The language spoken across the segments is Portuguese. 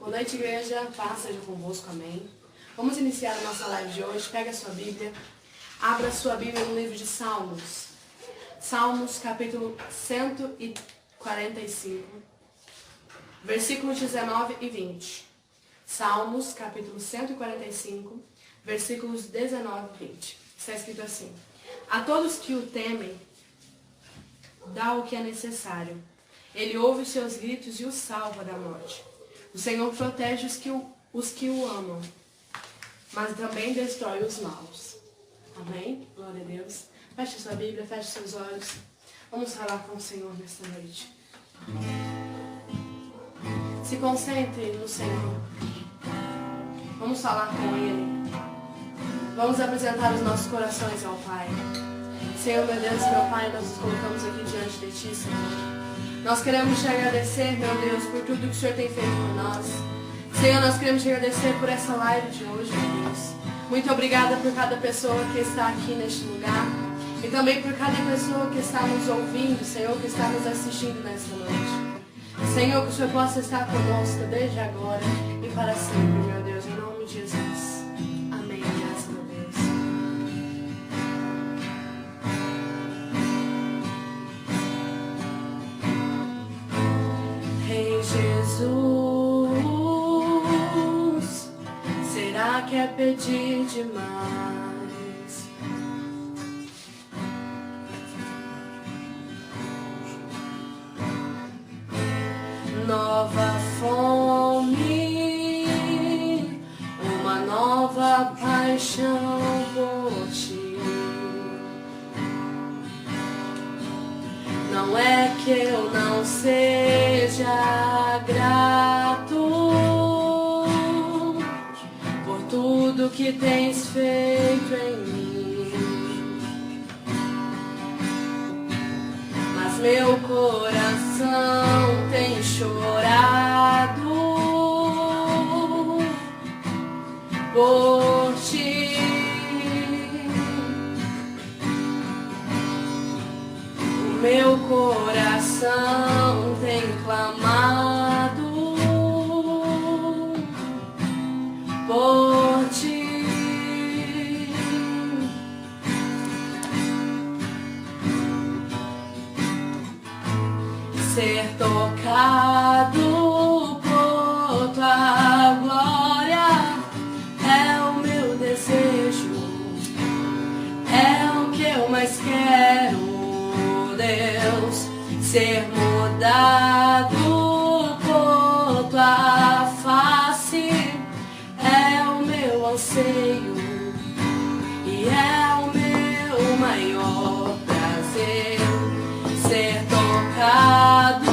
Boa noite, igreja. Paz seja convosco. Amém. Vamos iniciar a nossa live de hoje. Pega a sua Bíblia. Abra a sua Bíblia no livro de Salmos. Salmos, capítulo 145, versículos 19 e 20. Salmos, capítulo 145, versículos 19 e 20. Está escrito assim: a todos que o temem, dá o que é necessário. Ele ouve os seus gritos e os salva da morte. O Senhor protege os que o amam, mas também destrói os maus. Amém? Glória a Deus. Feche sua Bíblia, feche seus olhos. Vamos falar com o Senhor nesta noite. Se concentre no Senhor. Vamos falar com Ele. Vamos apresentar os nossos corações ao Pai. Senhor, meu Deus, meu Pai, nós nos colocamos aqui diante de Ti, Senhor. Nós queremos Te agradecer, meu Deus, por tudo que o Senhor tem feito por nós. Senhor, nós queremos Te agradecer por essa live de hoje, meu Deus. Muito obrigada por cada pessoa que está aqui neste lugar. E também por cada pessoa que está nos ouvindo, Senhor, que está nos assistindo nesta noite. Senhor, que o Senhor possa estar conosco desde agora e para sempre, meu Deus, em nome de Jesus. Amém. Graças a Deus. Rei Jesus, será que é pedir demais? Nova fome, uma nova paixão por Ti. Não é que eu não seja grato por tudo que Tens feito em mim, mas meu coração tem chorado por Ti. O meu coração tem clamado por Ti. Ser tocado por Tua glória é o meu desejo, é o que eu mais quero, Deus. Ser mudado por Tua face é o meu anseio e é o meu maior prazer. Ser tocado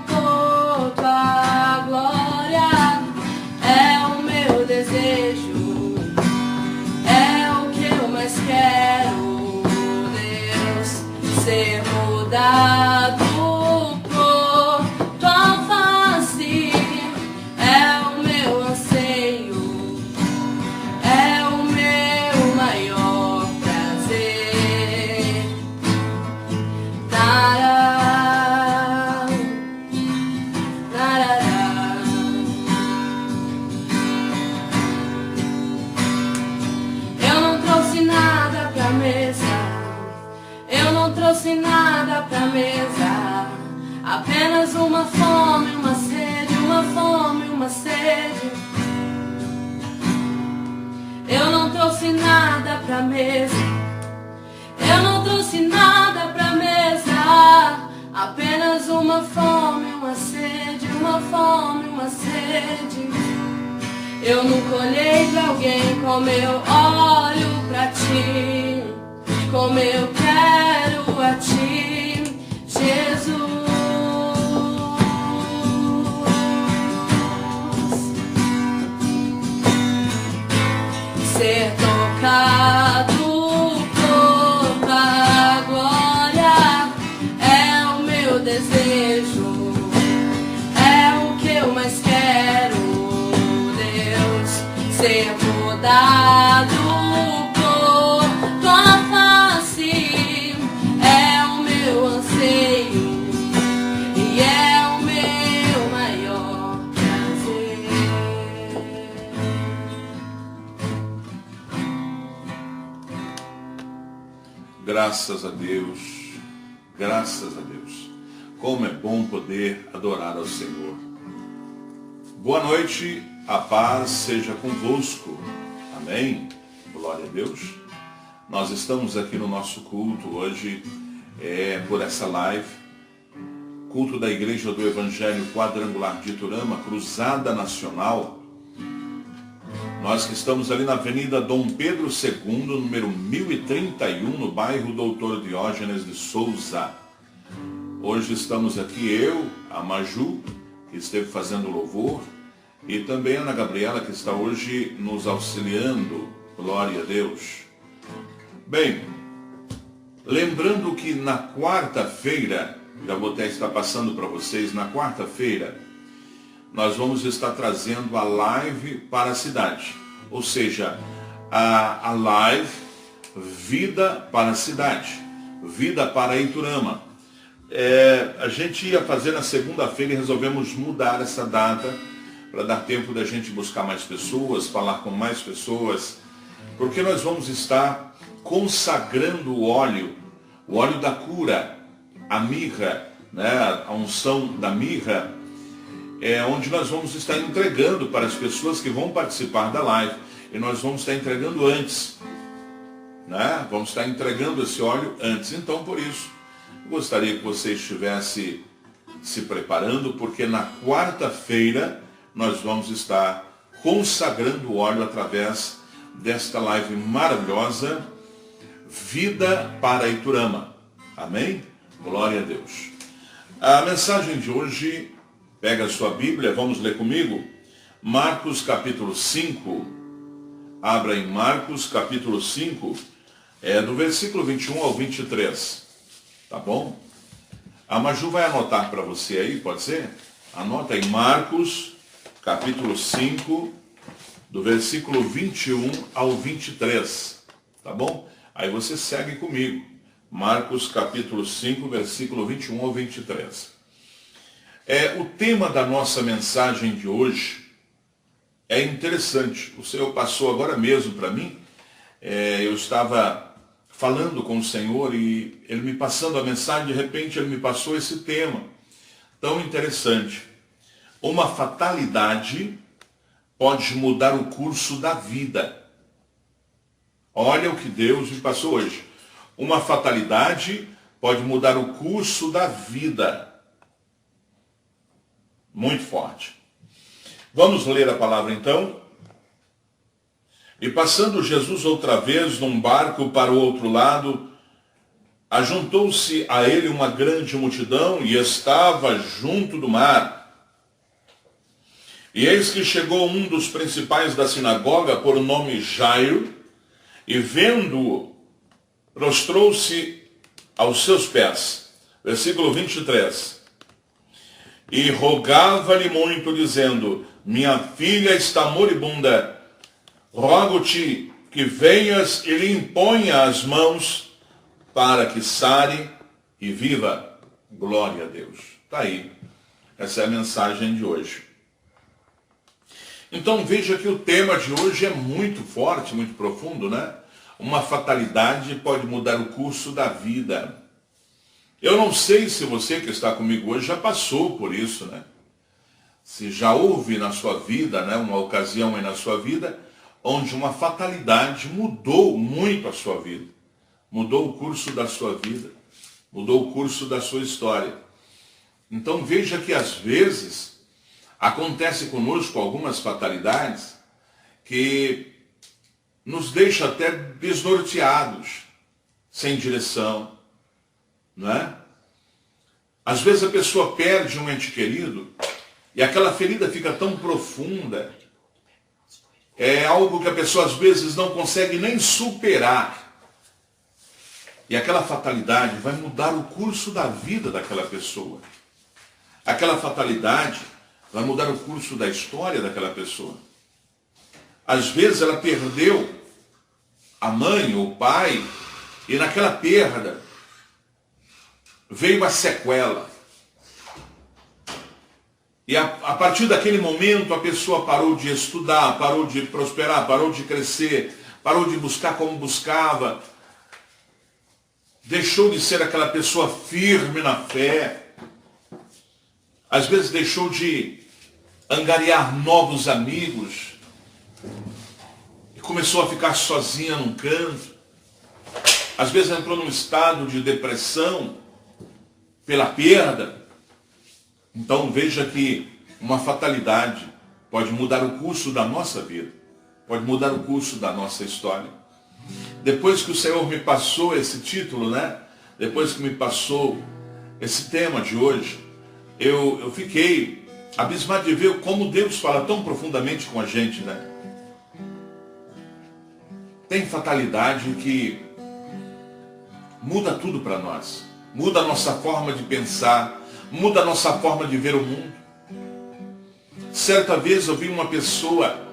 por Tua glória é o meu desejo, é o que eu mais quero, Deus. Ser mudado por Tua face é o meu anseio, é o meu maior prazer. Eu não trouxe nada pra mesa, apenas uma fome, uma sede, uma fome, uma sede. Eu não trouxe nada pra mesa, eu não trouxe nada pra mesa, apenas uma fome, uma sede, uma fome, uma sede. Eu nunca olhei pra alguém como eu olho pra Ti, como eu quero a Ti, Jesus. Ser tocado por Tua glória é o meu desejo, é o que eu mais quero, Deus. Ser mudado por Tua face é o meu anseio e é o meu maior prazer. Graças a Deus, graças a Deus. Como é bom poder adorar ao Senhor. Boa noite, a paz seja convosco. Amém? Glória a Deus. Nós estamos aqui no nosso culto hoje, por essa live, culto da Igreja do Evangelho Quadrangular de Iturama, Cruzada Nacional. Nós que estamos ali na Avenida Dom Pedro II, número 1031, no bairro Doutor Diógenes de Souza. Hoje estamos aqui eu, a Maju, que esteve fazendo louvor, e também a Ana Gabriela, que está hoje nos auxiliando. Glória a Deus. Bem, lembrando que na quarta-feira, já vou até estar passando para vocês, na quarta-feira, nós vamos estar trazendo a live para a cidade. Ou seja, a live Vida para a Cidade, Vida para Iturama. A gente ia fazer na segunda-feira e resolvemos mudar essa data para dar tempo da gente buscar mais pessoas, falar com mais pessoas, porque nós vamos estar consagrando o óleo da cura, a mirra, né, a unção da mirra, onde nós vamos estar entregando para as pessoas que vão participar da live. E nós vamos estar entregando antes, né? Vamos estar entregando esse óleo antes. Então, por isso, gostaria que você estivesse se preparando, porque na quarta-feira nós vamos estar consagrando o óleo através desta live maravilhosa, Vida para Iturama. Amém? Glória a Deus. A mensagem de hoje... Pega a sua Bíblia, vamos ler comigo. Marcos capítulo 5. Abra em Marcos capítulo 5, do versículo 21 ao 23. Tá bom? A Maju vai anotar para você aí, pode ser? Anota em Marcos capítulo 5, do versículo 21 ao 23. Tá bom? Aí você segue comigo. Marcos capítulo 5, versículo 21 ao 23. O tema da nossa mensagem de hoje é interessante. O Senhor passou agora mesmo para mim. Eu estava falando com o Senhor e Ele me passando a mensagem, de repente Ele me passou esse tema tão interessante. Uma fatalidade pode mudar o curso da vida. Olha o que Deus me passou hoje. Uma fatalidade pode mudar o curso da vida. Muito forte. Vamos ler a palavra então. E passando Jesus outra vez num barco para o outro lado, ajuntou-se a ele uma grande multidão e estava junto do mar. E eis que chegou um dos principais da sinagoga, por nome Jairo, e vendo-o, prostrou-se aos seus pés. Versículo 23. E rogava-lhe muito, dizendo: minha filha está moribunda, rogo-te que venhas e lhe imponha as mãos, para que sare e viva. Glória a Deus. Está aí. Essa é a mensagem de hoje. Então veja que o tema de hoje é muito forte, muito profundo, né? Uma fatalidade pode mudar o curso da vida. Eu não sei se você que está comigo hoje já passou por isso, né? Se já houve na sua vida, né, uma ocasião aí na sua vida, onde uma fatalidade mudou muito a sua vida. Mudou o curso da sua vida. Mudou o curso da sua história. Então veja que às vezes acontece conosco algumas fatalidades que nos deixa até desnorteados, sem direção. Não é? Às vezes a pessoa perde um ente querido e aquela ferida fica tão profunda. É algo que a pessoa às vezes não consegue nem superar. E aquela fatalidade vai mudar o curso da vida daquela pessoa. Aquela fatalidade vai mudar o curso da história daquela pessoa. Às vezes ela perdeu a mãe ou o pai e naquela perda veio a sequela. E a partir daquele momento a pessoa parou de estudar, parou de prosperar, parou de crescer, parou de buscar como buscava. deixou de ser aquela pessoa firme na fé, às vezes deixou de angariar novos amigos, e começou a ficar sozinha num canto, às vezes entrou num estado de depressão pela perda. Então veja que uma fatalidade pode mudar o curso da nossa vida, pode mudar o curso da nossa história. Depois que o Senhor me passou esse título, né? Depois que me passou esse tema de hoje, eu fiquei abismado de ver como Deus fala tão profundamente com a gente, né? Tem fatalidade que muda tudo para nós. Muda a nossa forma de pensar, muda a nossa forma de ver o mundo. Certa vez eu vi uma pessoa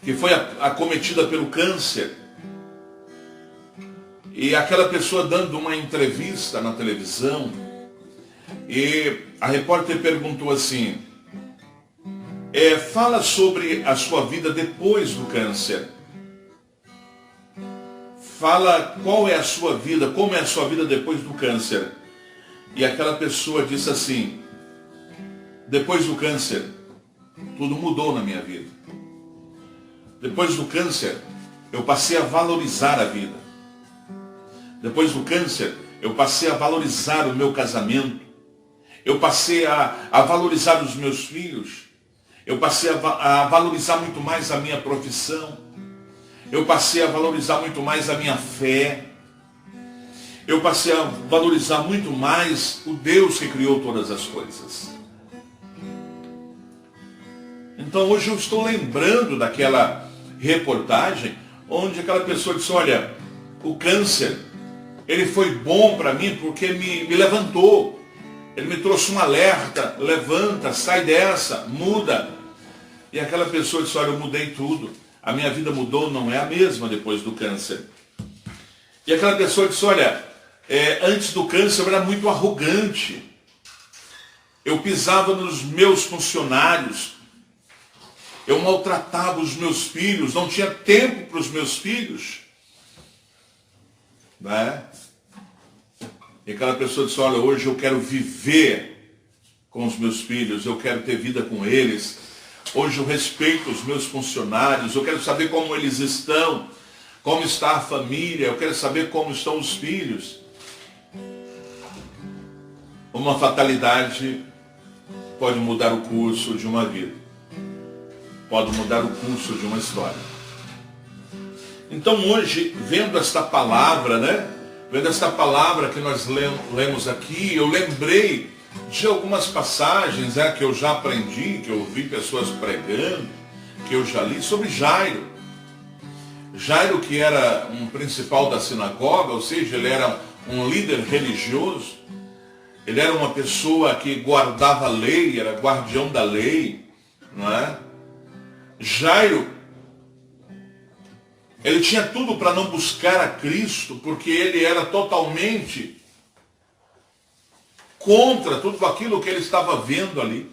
que foi acometida pelo câncer, e aquela pessoa dando uma entrevista na televisão, e a repórter perguntou assim, fala sobre a sua vida depois do câncer. Fala qual é a sua vida, como é a sua vida depois do câncer. E aquela pessoa disse assim, depois do câncer, tudo mudou na minha vida. Depois do câncer, eu passei a valorizar a vida. Depois do câncer, eu passei a valorizar o meu casamento. Eu passei a valorizar os meus filhos. Eu passei a valorizar muito mais a minha profissão. Eu passei a valorizar muito mais a minha fé. Eu passei a valorizar muito mais o Deus que criou todas as coisas. Então hoje eu estou lembrando daquela reportagem onde aquela pessoa disse, olha, o câncer, ele foi bom para mim porque me levantou. Ele me trouxe um alerta, levanta, sai dessa, muda. E aquela pessoa disse, olha, eu mudei tudo. A minha vida mudou, não é a mesma depois do câncer. E aquela pessoa disse, olha, antes do câncer eu era muito arrogante. Eu pisava nos meus funcionários. Eu maltratava os meus filhos, não tinha tempo para os meus filhos. Né? E aquela pessoa disse, olha, hoje eu quero viver com os meus filhos, eu quero ter vida com eles. Hoje eu respeito os meus funcionários, eu quero saber como eles estão, como está a família, eu quero saber como estão os filhos. Uma fatalidade pode mudar o curso de uma vida, pode mudar o curso de uma história. Então hoje, vendo esta palavra, né? Vendo esta palavra que nós lemos aqui, eu lembrei de algumas passagens que eu já aprendi, que eu vi pessoas pregando, que eu já li, sobre Jairo. Jairo, que era um principal da sinagoga, ou seja, ele era um líder religioso, ele era uma pessoa que guardava a lei, era guardião da lei, não é? Jairo, ele tinha tudo para não buscar a Cristo, porque ele era totalmente contra tudo aquilo que ele estava vendo ali.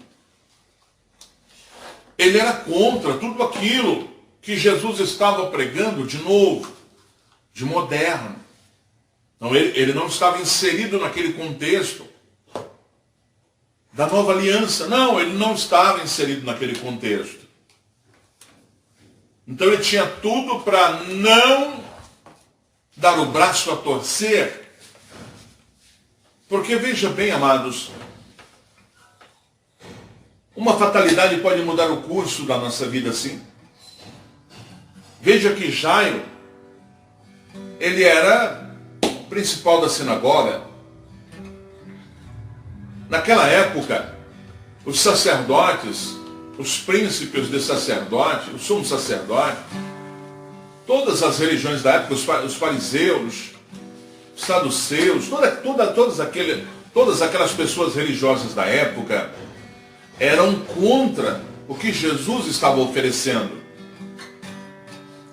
Ele era contra tudo aquilo que Jesus estava pregando de novo, de moderno. Então ele não estava inserido naquele contexto da nova aliança. Não, ele não estava inserido naquele contexto. Então ele tinha tudo para não dar o braço a torcer. Porque veja bem, amados, uma fatalidade pode mudar o curso da nossa vida assim. Veja que Jairo, ele era o principal da sinagoga. Naquela época, os sacerdotes, os príncipes de sacerdote, o sumo sacerdote, todas as religiões da época, os fariseus, os saduceus, todas aquelas pessoas religiosas da época eram contra o que Jesus estava oferecendo.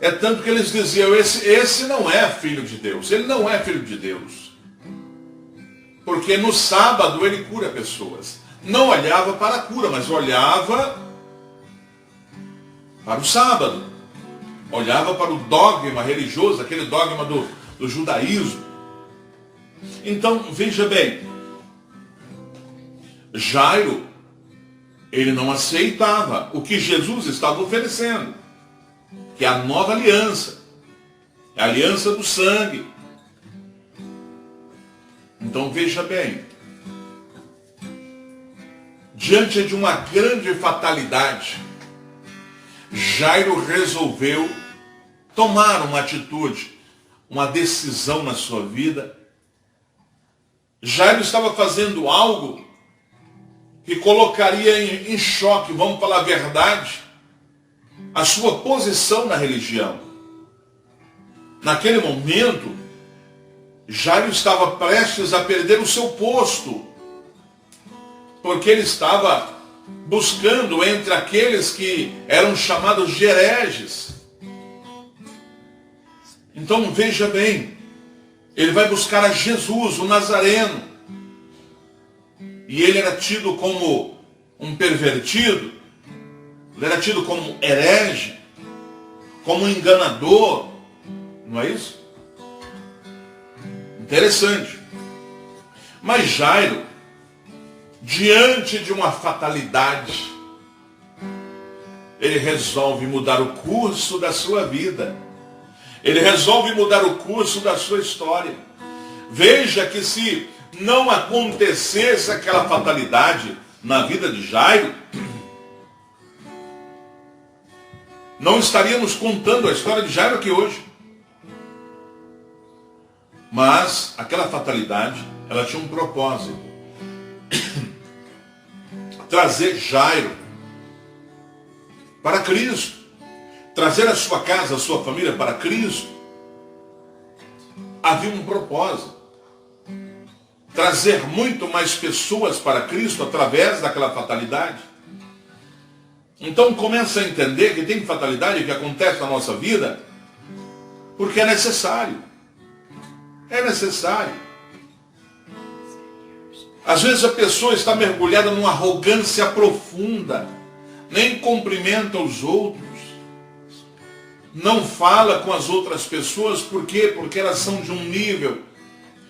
É tanto que eles diziam, esse não é filho de Deus, ele não é filho de Deus. Porque no sábado ele cura pessoas. Não olhava para a cura, mas olhava para o sábado. Olhava para o dogma religioso, aquele dogma do judaísmo. Então, veja bem, Jairo, ele não aceitava o que Jesus estava oferecendo, que é a nova aliança, é a aliança do sangue. Então veja bem, diante de uma grande fatalidade, Jairo resolveu tomar uma atitude, uma decisão na sua vida. Jairo estava fazendo algo que colocaria em choque, vamos falar a verdade, a sua posição na religião. Naquele momento, Jairo estava prestes a perder o seu posto, porque ele estava buscando entre aqueles que eram chamados de hereges. Então veja bem, ele vai buscar a Jesus, o Nazareno, e ele era tido como um pervertido, ele era tido como herege, como enganador, não é isso? Interessante. Mas Jairo, diante de uma fatalidade, ele resolve mudar o curso da sua vida. Ele resolve mudar o curso da sua história. Veja que se não acontecesse aquela fatalidade na vida de Jairo, não estaríamos contando a história de Jairo aqui hoje. Mas aquela fatalidade, ela tinha um propósito. Trazer Jairo para Cristo. Trazer a sua casa, a sua família para Cristo. Havia um propósito. Trazer muito mais pessoas para Cristo através daquela fatalidade. Então começa a entender que tem fatalidade que acontece na nossa vida porque é necessário. É necessário. Às vezes a pessoa está mergulhada numa arrogância profunda, nem cumprimenta os outros, não fala com as outras pessoas, por quê? Porque elas são de um nível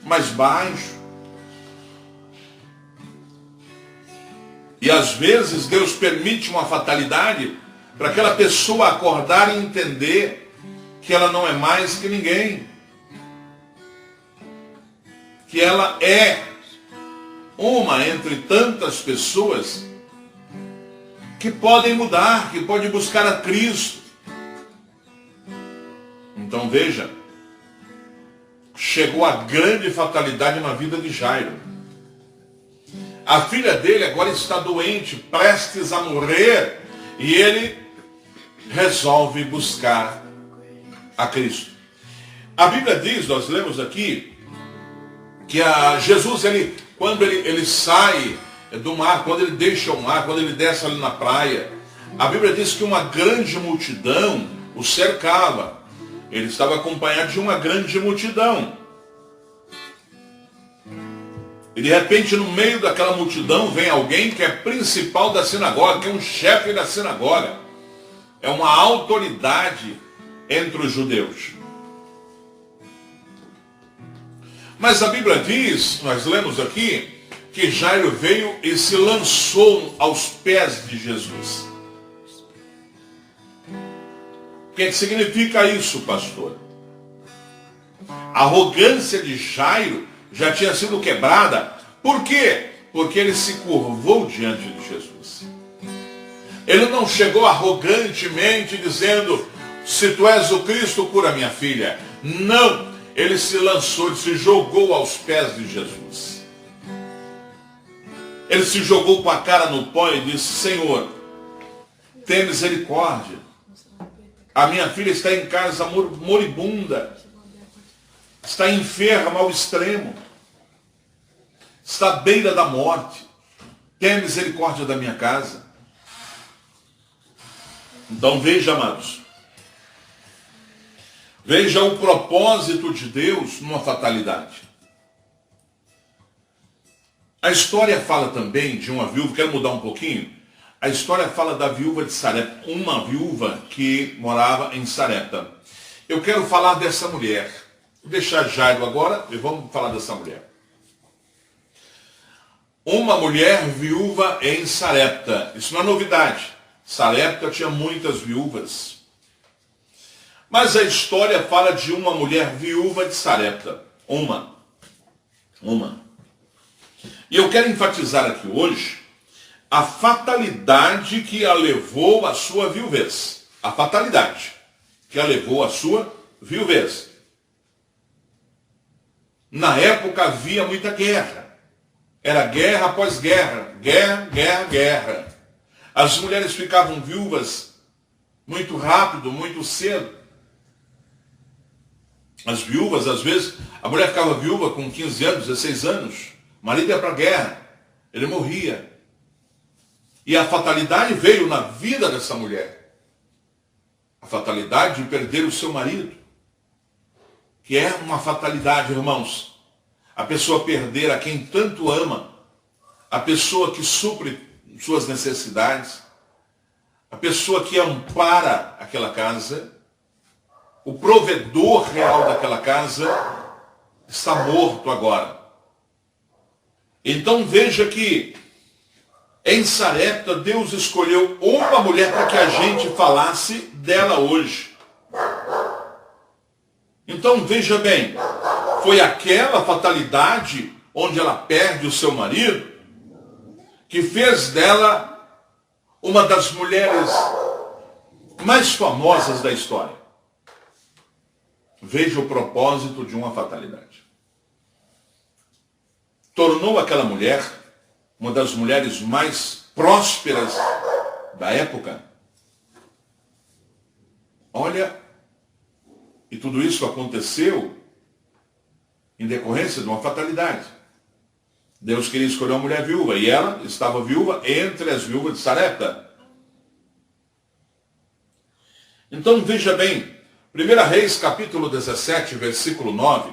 mais baixo. E às vezes Deus permite uma fatalidade para aquela pessoa acordar e entender que ela não é mais que ninguém. Que ela é uma entre tantas pessoas que podem mudar, que podem buscar a Cristo. Então veja, chegou a grande fatalidade na vida de Jairo. A filha dele agora está doente, prestes a morrer, e ele resolve buscar a Cristo. A Bíblia diz, nós lemos aqui, que Jesus, quando ele sai do mar, quando ele deixa o mar, quando ele desce ali na praia, a Bíblia diz que uma grande multidão o cercava. Ele estava acompanhado de uma grande multidão. E de repente, no meio daquela multidão, vem alguém que é principal da sinagoga, que é um chefe da sinagoga. É uma autoridade entre os judeus. Mas a Bíblia diz, nós lemos aqui, que Jairo veio e se lançou aos pés de Jesus. O que significa isso, pastor? A arrogância de Jairo já tinha sido quebrada. Por quê? Porque ele se curvou diante de Jesus. Ele não chegou arrogantemente dizendo, se tu és o Cristo, cura minha filha. Não. Ele se lançou, ele se jogou aos pés de Jesus. Ele se jogou com a cara no pó e disse, Senhor, tenha misericórdia. A minha filha está em casa moribunda. Está enferma ao extremo. Está à beira da morte. Tenha misericórdia da minha casa. Então veja, amados. Veja o propósito de Deus numa fatalidade. A história fala também de uma viúva, quero mudar um pouquinho. A história fala da viúva de Sarepta, uma viúva que morava em Sarepta. Eu quero falar dessa mulher. Vou deixar Jairo agora e vamos falar dessa mulher. Uma mulher viúva em Sarepta. Isso não é novidade. Sarepta tinha muitas viúvas. Mas a história fala de uma mulher viúva de Sarepta. Uma. E eu quero enfatizar aqui hoje a fatalidade que a levou à sua viuvez. A fatalidade que a levou à sua viuvez. Na época havia muita guerra. Era guerra após guerra. Guerra. As mulheres ficavam viúvas muito rápido, muito cedo. As viúvas, às vezes, a mulher ficava viúva com 15 anos, 16 anos. O marido ia para a guerra. Ele morria. E a fatalidade veio na vida dessa mulher. A fatalidade de perder o seu marido. Que é uma fatalidade, irmãos. A pessoa perder a quem tanto ama. A pessoa que supre suas necessidades. A pessoa que ampara aquela casa. O provedor real daquela casa está morto agora. Então veja que em Sarepta Deus escolheu uma mulher para que a gente falasse dela hoje. Então veja bem, foi aquela fatalidade onde ela perde o seu marido que fez dela uma das mulheres mais famosas da história. Veja o propósito de uma fatalidade. Tornou aquela mulher uma das mulheres mais prósperas da época. Olha, e tudo isso aconteceu em decorrência de uma fatalidade. Deus queria escolher uma mulher viúva, e ela estava viúva entre as viúvas de Sarepta. Então veja bem, 1 Reis capítulo 17, versículo 9,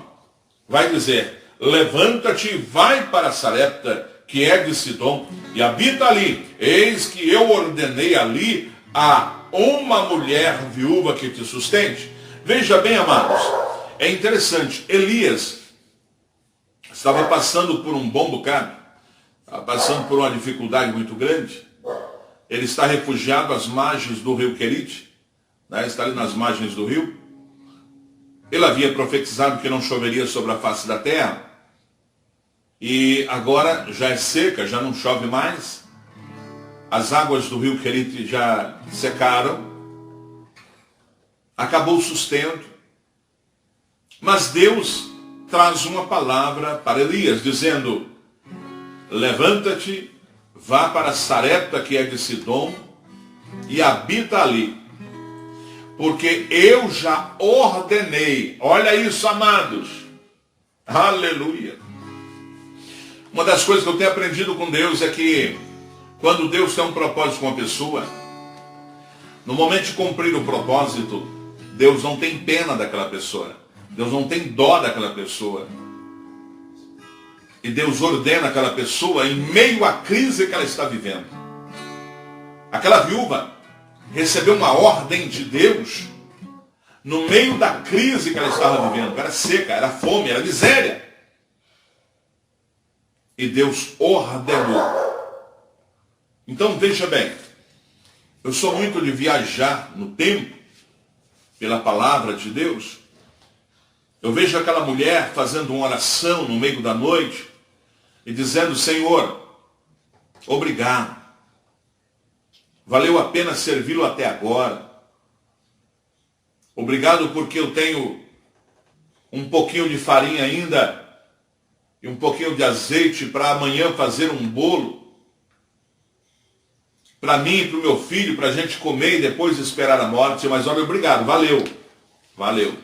vai dizer: levanta-te e vai para Sarepta, que é de Sidom, e habita ali. Eis que eu ordenei ali a uma mulher viúva que te sustente. Veja bem, amados, é interessante, Elias estava passando por um bom bocado, estava passando por uma dificuldade muito grande. Ele está refugiado às margens do rio Querite, está ali nas margens do rio. Ele havia profetizado que não choveria sobre a face da terra. E agora já é seca, já não chove mais. As águas do rio Querite já secaram. Acabou o sustento. Mas Deus traz uma palavra para Elias, dizendo: levanta-te, vá para Sarepta, que é de Sidom, e habita ali. Porque eu já ordenei. Olha isso, amados. Aleluia. Uma das coisas que eu tenho aprendido com Deus é que quando Deus tem um propósito com uma pessoa, no momento de cumprir o propósito, Deus não tem pena daquela pessoa. Deus não tem dó daquela pessoa. E Deus ordena aquela pessoa em meio à crise que ela está vivendo. Aquela viúva recebeu uma ordem de Deus no meio da crise que ela estava vivendo. Era seca, era fome, era miséria. E Deus ordenou. Então veja bem, eu sou muito de viajar no tempo, pela palavra de Deus. Eu vejo aquela mulher fazendo uma oração no meio da noite e dizendo: Senhor, obrigado. Valeu a pena servi-lo até agora. Obrigado porque eu tenho um pouquinho de farinha ainda e um pouquinho de azeite para amanhã fazer um bolo. Para mim e para o meu filho, para a gente comer e depois esperar a morte. Mas olha, obrigado, valeu. Valeu.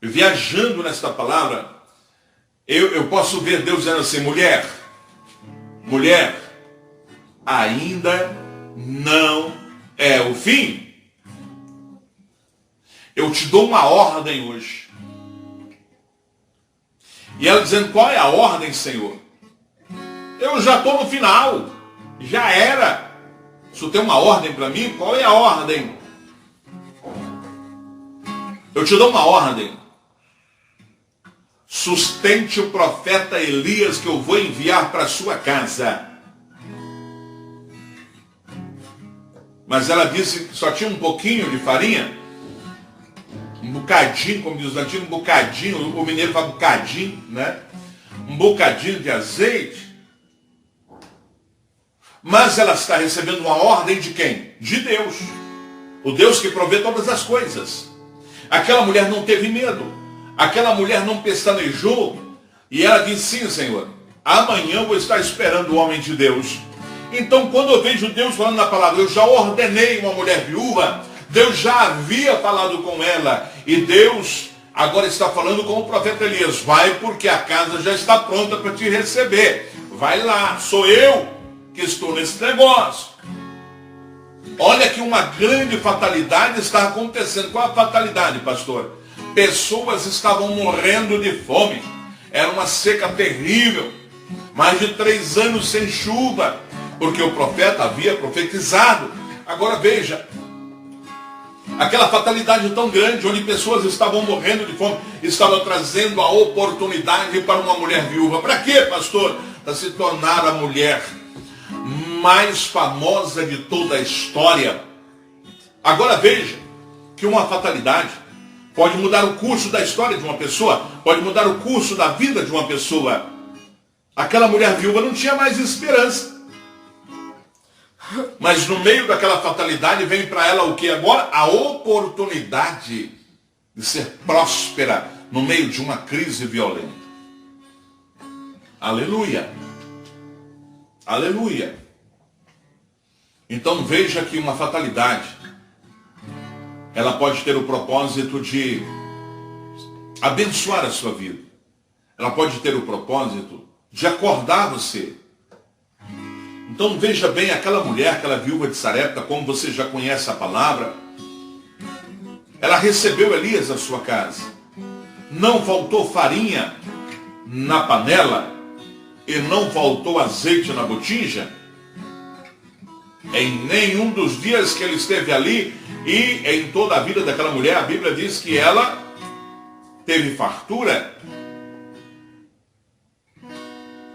Viajando nesta palavra, eu posso ver Deus dizendo assim: mulher, ainda não é o fim. Eu te dou uma ordem hoje. E ela dizendo: qual é a ordem, Senhor? Eu já estou no final. Já era. Se tu tem uma ordem para mim, qual é a ordem? Eu te dou uma ordem. Sustente o profeta Elias que eu vou enviar para a sua casa. Mas ela disse que só tinha um pouquinho de farinha. Um bocadinho, como diz o antigo, um bocadinho, o mineiro fala bocadinho, né? Um bocadinho de azeite. Mas ela está recebendo uma ordem de quem? De Deus. O Deus que provê todas as coisas. Aquela mulher não teve medo. Aquela mulher não pestanejou. E ela disse, sim, Senhor, amanhã eu vou estar esperando o homem de Deus. Então, quando eu vejo Deus falando na palavra, eu já ordenei uma mulher viúva, Deus já havia falado com ela. E Deus agora está falando com o profeta Elias. Vai, porque a casa já está pronta para te receber. Vai lá, sou eu que estou nesse negócio. Olha que uma grande fatalidade está acontecendo. Qual a fatalidade, pastor? Pessoas estavam morrendo de fome. Era uma seca terrível. Mais de 3 anos sem chuva. Porque o profeta havia profetizado. Agora veja. Aquela fatalidade tão grande, onde pessoas estavam morrendo de fome, estava trazendo a oportunidade para uma mulher viúva. Para quê, pastor? Para se tornar a mulher mais famosa de toda a história. Agora veja que uma fatalidade pode mudar o curso da história de uma pessoa, pode mudar o curso da vida de uma pessoa. Aquela mulher viúva não tinha mais esperança. Mas no meio daquela fatalidade vem para ela o que agora? A oportunidade de ser próspera no meio de uma crise violenta. Aleluia. Aleluia. Então veja que uma fatalidade, ela pode ter o propósito de abençoar a sua vida. Ela pode ter o propósito de acordar você. Então veja bem, aquela mulher, aquela viúva de Sarepta, como você já conhece a palavra, ela recebeu Elias à sua casa. Não faltou farinha na panela e não faltou azeite na botija. Em nenhum dos dias que ele esteve ali e em toda a vida daquela mulher, a Bíblia diz que ela teve fartura.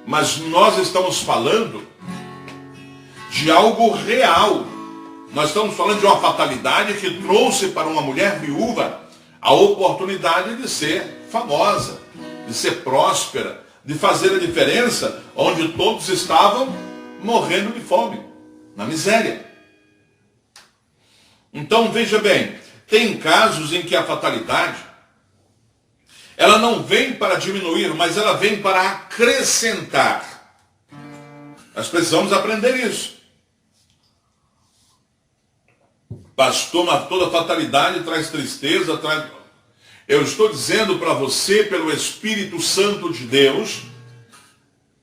Mas nós estamos falando de algo real. Nós estamos falando de uma fatalidade que trouxe para uma mulher viúva a oportunidade de ser famosa, de ser próspera, de fazer a diferença onde todos estavam morrendo de fome, na miséria. Então veja bem, tem casos em que a fatalidade, ela não vem para diminuir, mas ela vem para acrescentar. Nós precisamos aprender isso. Pastor, mas toda fatalidade traz tristeza, traz... Eu estou dizendo para você, pelo Espírito Santo de Deus,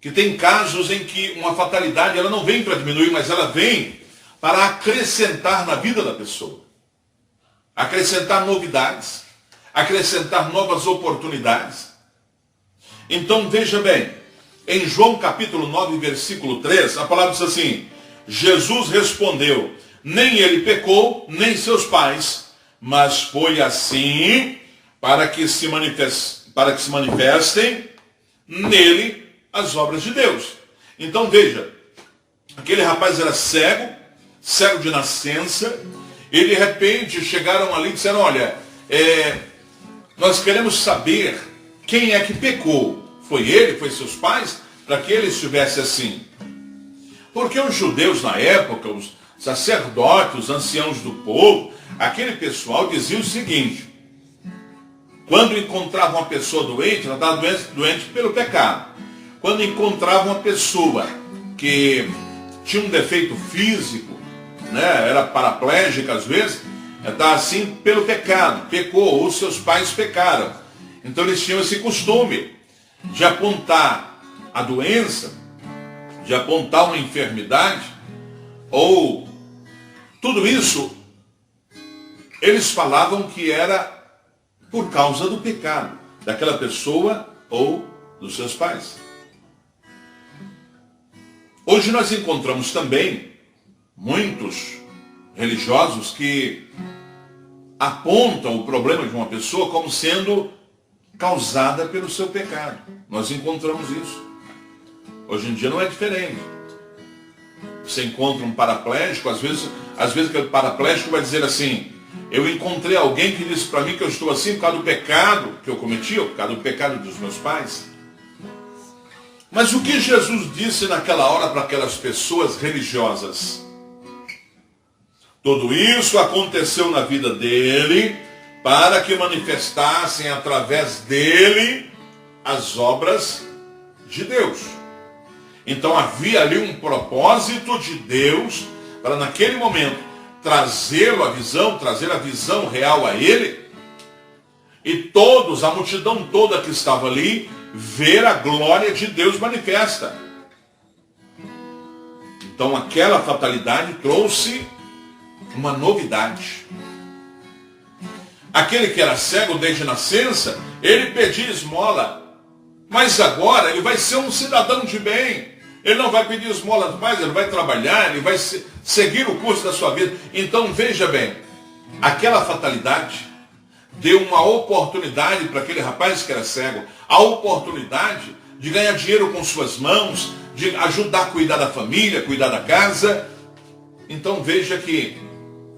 que tem casos em que uma fatalidade, ela não vem para diminuir, mas ela vem para acrescentar na vida da pessoa. Acrescentar novidades, acrescentar novas oportunidades. Então veja bem, em João capítulo 9, versículo 3, a palavra diz assim, Jesus respondeu, nem ele pecou, nem seus pais, mas foi assim para que se manifestem nele as obras de Deus. Então veja, aquele rapaz era cego de nascença, e de repente chegaram ali e disseram, olha, nós queremos saber quem é que pecou. Foi ele, foi seus pais, para que ele estivesse assim. Porque os judeus na época, os sacerdotes, os anciãos do povo, aquele pessoal dizia o seguinte, quando encontrava uma pessoa doente, ela estava doente pelo pecado. Quando encontrava uma pessoa que tinha um defeito físico, né, era paraplégica às vezes, estava assim pelo pecado, pecou, ou seus pais pecaram. Então eles tinham esse costume de apontar a doença, de apontar uma enfermidade, ou tudo isso, eles falavam que era por causa do pecado daquela pessoa ou dos seus pais. Hoje nós encontramos também muitos religiosos que apontam o problema de uma pessoa como sendo causada pelo seu pecado. Nós encontramos isso. Hoje em dia não é diferente. Você encontra um paraplégico, às vezes aquele paraplégico vai dizer assim: eu encontrei alguém que disse para mim que eu estou assim por causa do pecado que eu cometi, ou por causa do pecado dos meus pais. Mas o que Jesus disse naquela hora para aquelas pessoas religiosas? Tudo isso aconteceu na vida dele para que manifestassem através dele as obras de Deus. Então havia ali um propósito de Deus para naquele momento trazer a visão real a ele, e todos, a multidão toda que estava ali, ver a glória de Deus manifesta. Então aquela fatalidade trouxe uma novidade. Aquele que era cego desde nascença, ele pedia esmola, mas agora ele vai ser um cidadão de bem. Ele não vai pedir esmolas mais, ele vai trabalhar, ele vai seguir o curso da sua vida. Então veja bem, aquela fatalidade deu uma oportunidade para aquele rapaz que era cego, a oportunidade de ganhar dinheiro com suas mãos, de ajudar a cuidar da família, cuidar da casa. Então veja que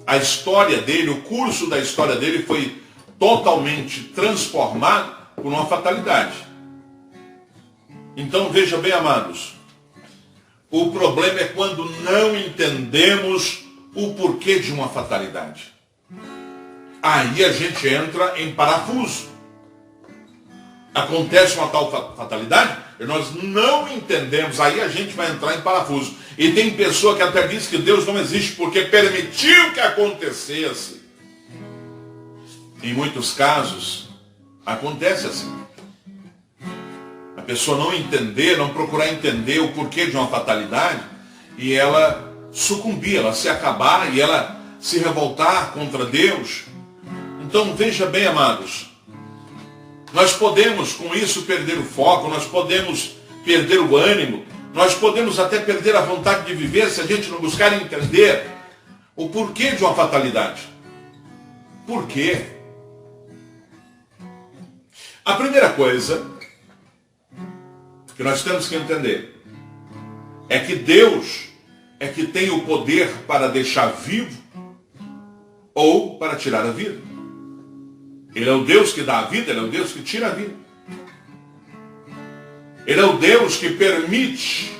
a história dele, o curso da história dele foi totalmente transformado por uma fatalidade. Então veja bem, amados, o problema é quando não entendemos o porquê de uma fatalidade. Aí a gente entra em parafuso. Acontece uma tal fatalidade, e nós não entendemos, aí a gente vai entrar em parafuso. E tem pessoa que até diz que Deus não existe porque permitiu que acontecesse. Em muitos casos, acontece assim. A pessoa não entender, não procurar entender o porquê de uma fatalidade, e ela sucumbir, ela se acabar, e ela se revoltar contra Deus. Então veja bem, amados, nós podemos com isso perder o foco, nós podemos perder o ânimo, nós podemos até perder a vontade de viver se a gente não buscar entender o porquê de uma fatalidade. Por quê? A primeira coisa que nós temos que entender é que Deus é que tem o poder para deixar vivo ou para tirar a vida. Ele é o Deus que dá a vida, ele é o Deus que tira a vida. Ele é o Deus que permite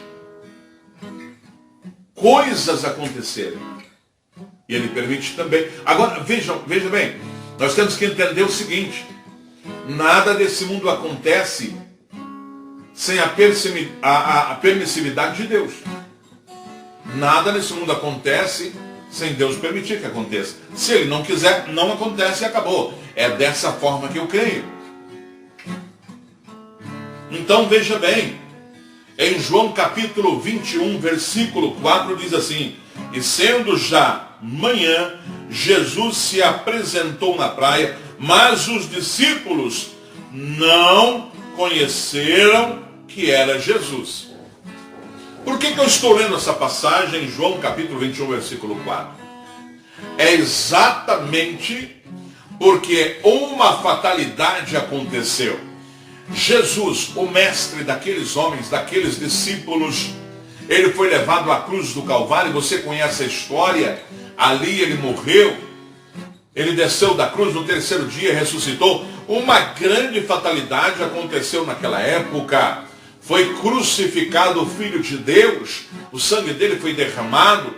coisas acontecerem. E ele permite também. Agora, veja bem, nós temos que entender o seguinte: nada desse mundo acontece sem a permissividade de Deus. Nada nesse mundo acontece sem Deus permitir que aconteça. Se ele não quiser, não acontece e acabou. É dessa forma que eu creio. Então veja bem, em João capítulo 21, versículo 4, diz assim: e sendo já manhã, Jesus se apresentou na praia, mas os discípulos não conheceram que era Jesus. Por que eu estou lendo essa passagem em João capítulo 21, versículo 4? É exatamente porque uma fatalidade aconteceu. Jesus, o mestre daqueles homens, daqueles discípulos, ele foi levado à cruz do Calvário. Você conhece a história. Ali ele morreu, ele desceu da cruz, no terceiro dia ressuscitou. Uma grande fatalidade aconteceu naquela época. Foi crucificado o Filho de Deus, o sangue dele foi derramado.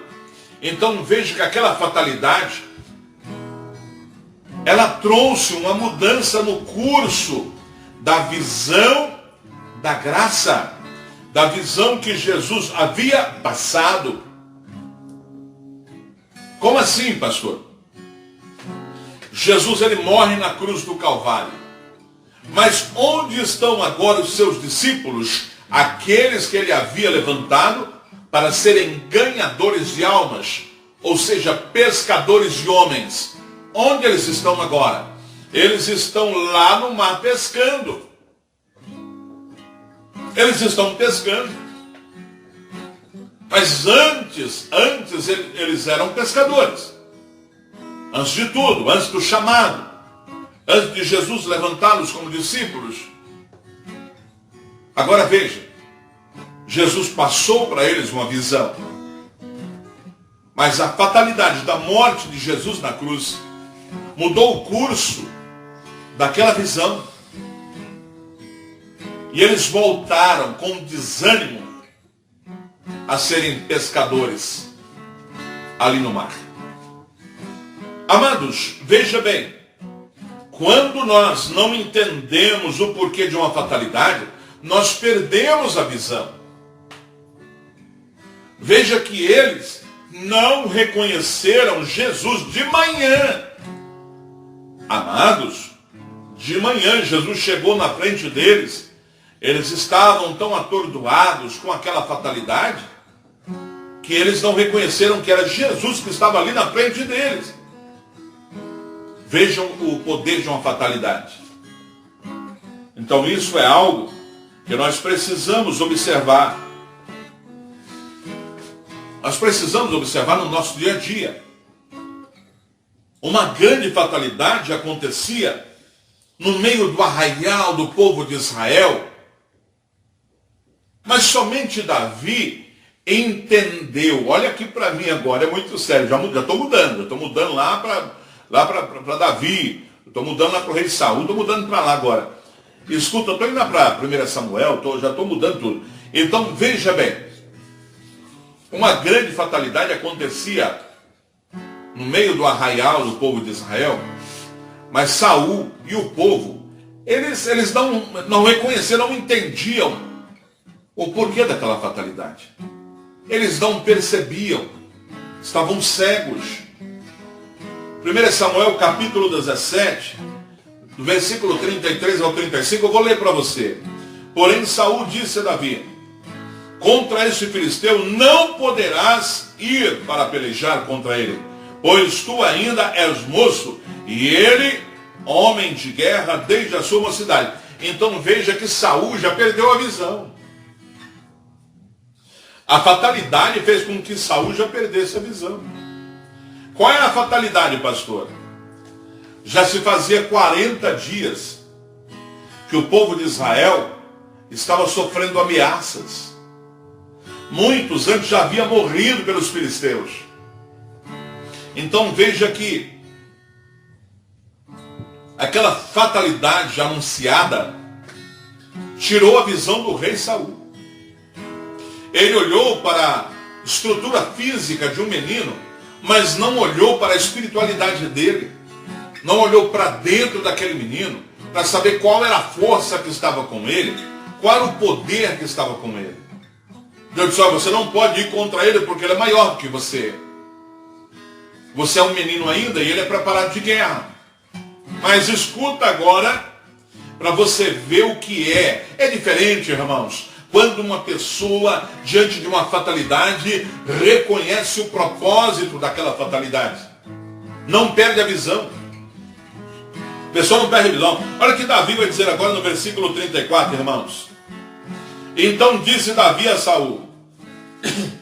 Então veja que aquela fatalidade, ela trouxe uma mudança no curso da visão da graça, da visão que Jesus havia passado. Como assim, pastor? Jesus, ele morre na cruz do Calvário. Mas onde estão agora os seus discípulos, aqueles que ele havia levantado para serem ganhadores de almas, ou seja, pescadores de homens? Onde eles estão agora? Eles estão lá no mar pescando. Eles estão pescando. Mas antes eles eram pescadores. Antes de tudo, antes do chamado, antes de Jesus levantá-los como discípulos. Agora veja, Jesus passou para eles uma visão. Mas a fatalidade da morte de Jesus na cruz mudou o curso daquela visão. E eles voltaram com desânimo a serem pescadores ali no mar. Amados, veja bem, quando nós não entendemos o porquê de uma fatalidade, nós perdemos a visão. Veja que eles não reconheceram Jesus de manhã. Amados, de manhã Jesus chegou na frente deles. Eles estavam tão atordoados com aquela fatalidade que eles não reconheceram que era Jesus que estava ali na frente deles. Vejam o poder de uma fatalidade. Então isso é algo que nós precisamos observar. Nós precisamos observar no nosso dia a dia. Uma grande fatalidade acontecia no meio do arraial do povo de Israel. Mas somente Davi entendeu. Olha aqui para mim agora, é muito sério. Já estou mudando lá para Davi. Estou mudando lá para o rei Saul. Estou mudando para lá agora. Escuta, eu estou indo para 1 Samuel, já estou mudando tudo. Então veja bem. Uma grande fatalidade acontecia no meio do arraial do povo de Israel. Mas Saul e o povo, eles não reconheceram, não entendiam o porquê daquela fatalidade. Eles não percebiam, estavam cegos. 1 Samuel capítulo 17, do versículo 33 ao 35, eu vou ler para você. Porém Saul disse a Davi: contra este filisteu não poderás ir para pelejar contra ele, pois tu ainda és moço, e ele, homem de guerra desde a sua mocidade. Então veja que Saul já perdeu a visão. A fatalidade fez com que Saul já perdesse a visão. Qual é a fatalidade, pastor? Já se fazia 40 dias que o povo de Israel estava sofrendo ameaças. Muitos antes já haviam morrido pelos filisteus. Então veja que aquela fatalidade já anunciada tirou a visão do rei Saul. Ele olhou para a estrutura física de um menino, mas não olhou para a espiritualidade dele. Não olhou para dentro daquele menino, para saber qual era a força que estava com ele, qual era o poder que estava com ele. Deus disse: você não pode ir contra ele porque ele é maior do que você. Você é um menino ainda e ele é preparado de guerra. Mas escuta agora, para você ver o que é. É diferente, irmãos, quando uma pessoa, diante de uma fatalidade, reconhece o propósito daquela fatalidade. Não perde a visão. A pessoa não perde a visão. Olha o que Davi vai dizer agora no versículo 34, irmãos. Então disse Davi a Saul,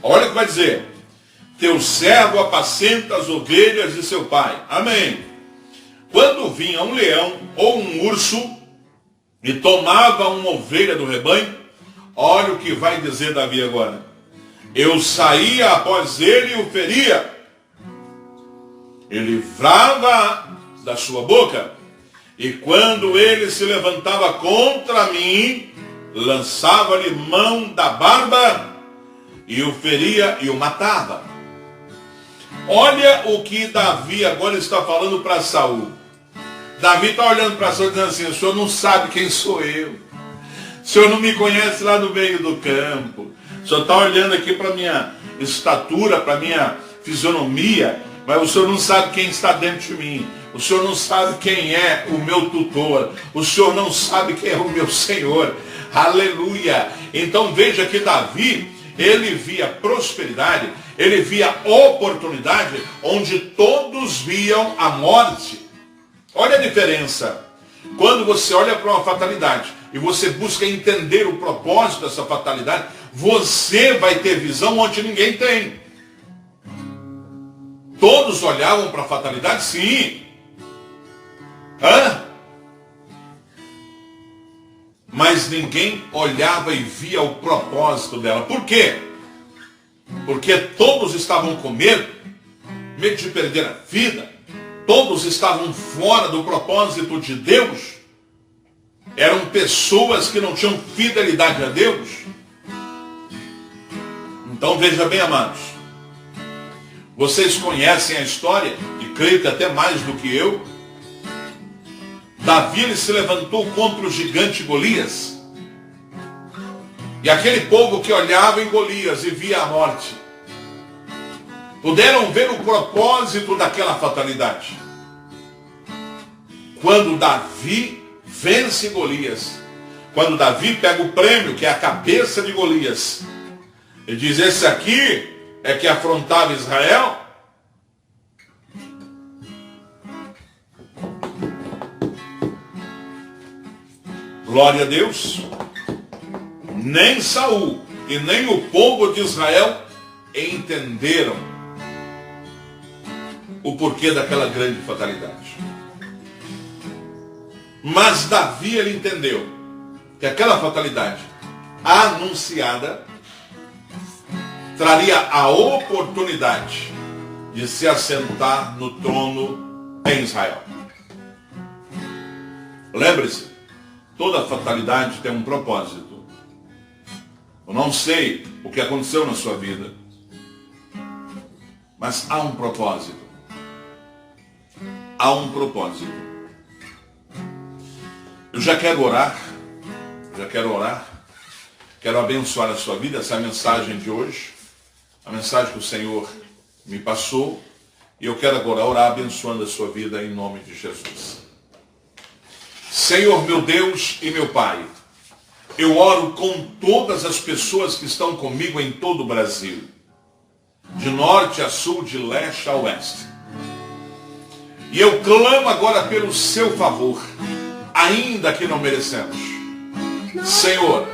olha o que vai dizer: teu servo apacenta as ovelhas de seu pai. Amém. Quando vinha um leão ou um urso e tomava uma ovelha do rebanho, olha o que vai dizer Davi agora: eu saía após ele e o feria. Ele livrava da sua boca, e quando ele se levantava contra mim, lançava-lhe mão da barba e o feria e o matava. Olha o que Davi agora está falando para Saul. Davi está olhando para Saul dizendo assim: o senhor não sabe quem sou eu. O senhor não me conhece lá no meio do campo. O senhor está olhando aqui para a minha estatura, para a minha fisionomia, mas o senhor não sabe quem está dentro de mim. O senhor não sabe quem é o meu tutor. O senhor não sabe quem é o meu Senhor. Aleluia. Então veja que Davi, ele via prosperidade, ele via oportunidade onde todos viam a morte. Olha a diferença. Quando você olha para uma fatalidade e você busca entender o propósito dessa fatalidade, você vai ter visão onde ninguém tem. Todos olhavam para a fatalidade? Sim. Mas ninguém olhava e via o propósito dela. Por quê? Porque todos estavam com medo de perder a vida. Todos estavam fora do propósito de Deus. Eram pessoas que não tinham fidelidade a Deus. Então veja bem, amados. Vocês conhecem a história, e creio que até mais do que eu. Davi, ele se levantou contra o gigante Golias. E aquele povo que olhava em Golias e via a morte, puderam ver o propósito daquela fatalidade. Quando Davi vence Golias, quando Davi pega o prêmio, que é a cabeça de Golias, ele diz: esse aqui é que afrontava Israel. Glória a Deus. Nem Saul e nem o povo de Israel entenderam o porquê daquela grande fatalidade. Mas Davi, ele entendeu que aquela fatalidade anunciada traria a oportunidade de se assentar no trono em Israel. Lembre-se, toda fatalidade tem um propósito. Eu não sei o que aconteceu na sua vida, mas há um propósito. Há um propósito. Eu já quero orar, quero abençoar a sua vida, essa é a mensagem de hoje, a mensagem que o Senhor me passou, e eu quero agora orar abençoando a sua vida em nome de Jesus. Senhor, meu Deus e meu Pai, eu oro com todas as pessoas que estão comigo em todo o Brasil, de norte a sul, de leste a oeste. E eu clamo agora pelo seu favor, ainda que não merecemos. Senhor,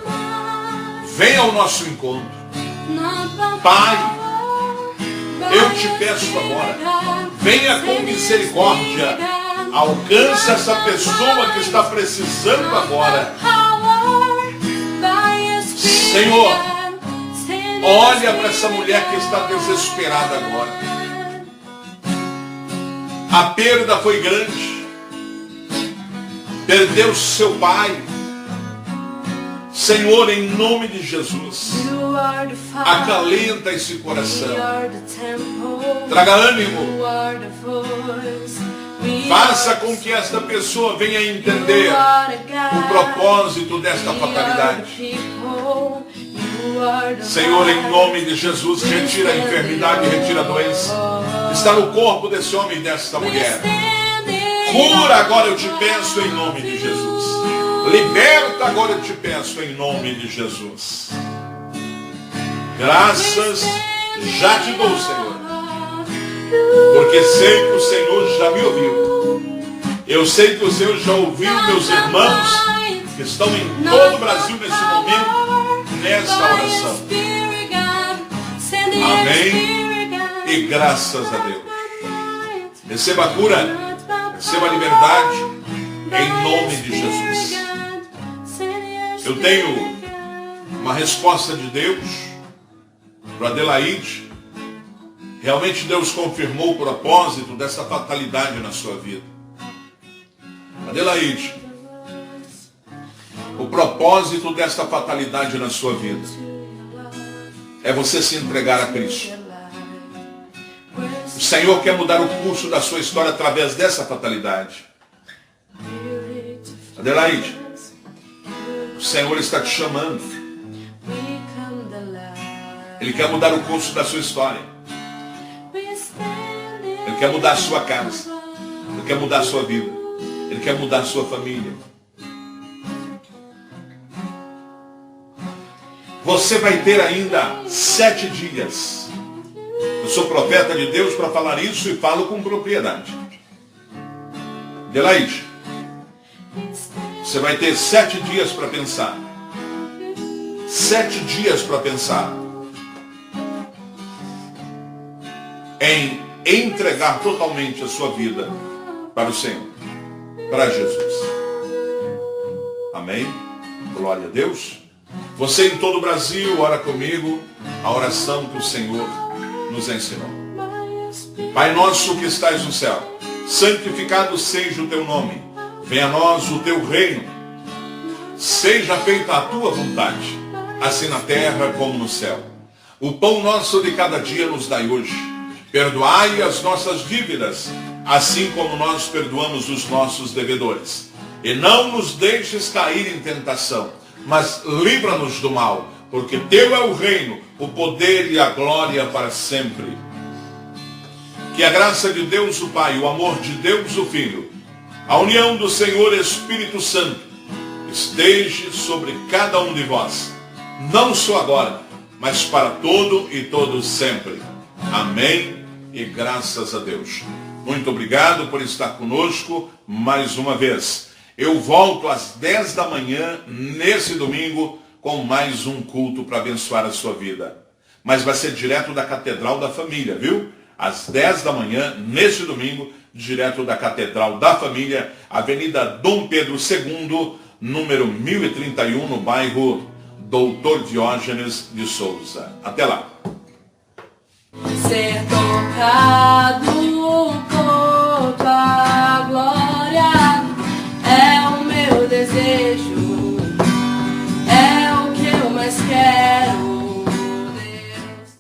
venha ao nosso encontro. Pai, eu te peço agora, venha com misericórdia, alcance essa pessoa que está precisando agora. Senhor, olha para essa mulher que está desesperada agora. A perda foi grande. Perdeu seu pai. Senhor, em nome de Jesus, acalenta esse coração. Traga ânimo. Faça com que esta pessoa venha entender o propósito desta fatalidade. Senhor, em nome de Jesus, retira a enfermidade, retira a doença. Está no corpo desse homem e desta mulher. Cura agora, eu te peço, em nome de Jesus. Liberta agora, eu te peço, em nome de Jesus. Graças já te dou, Senhor, porque sei que o Senhor já me ouviu. Eu sei que o Senhor já ouviu meus irmãos que estão em todo o Brasil nesse momento, nesta oração. Amém. E graças a Deus. Receba a cura, receba a liberdade, em nome de Jesus. Eu tenho uma resposta de Deus para Adelaide. Realmente Deus confirmou o propósito dessa fatalidade na sua vida. Adelaide, o propósito desta fatalidade na sua vida é você se entregar a Cristo. O Senhor quer mudar o curso da sua história através dessa fatalidade. Adelaide, o Senhor está te chamando. Ele quer mudar o curso da sua história. Ele quer mudar a sua casa. Ele quer mudar a sua vida. Ele quer mudar a sua família. Você vai ter ainda 7 dias. Eu sou profeta de Deus para falar isso e falo com propriedade. Adelaide, você vai ter 7 dias para pensar. 7 dias para pensar em entregar totalmente a sua vida para o Senhor, para Jesus. Amém? Glória a Deus. Você em todo o Brasil, ora comigo a oração que o Senhor nos ensinou. Pai nosso que estais no céu, santificado seja o teu nome. Venha a nós o teu reino. Seja feita a tua vontade, assim na terra como no céu. O pão nosso de cada dia nos dai hoje. Perdoai as nossas dívidas, assim como nós perdoamos os nossos devedores. E não nos deixes cair em tentação, mas livra-nos do mal, porque teu é o reino, o poder e a glória para sempre. Que a graça de Deus o Pai, o amor de Deus o Filho, a união do Senhor Espírito Santo, esteja sobre cada um de vós, não só agora, mas para todo e todos sempre. Amém e graças a Deus. Muito obrigado por estar conosco mais uma vez. Eu volto às 10 da manhã, nesse domingo, com mais um culto para abençoar a sua vida. Mas vai ser direto da Catedral da Família, viu? Às 10 da manhã, nesse domingo, direto da Catedral da Família, Avenida Dom Pedro II, número 1031, no bairro Doutor Diógenes de Souza. Até lá.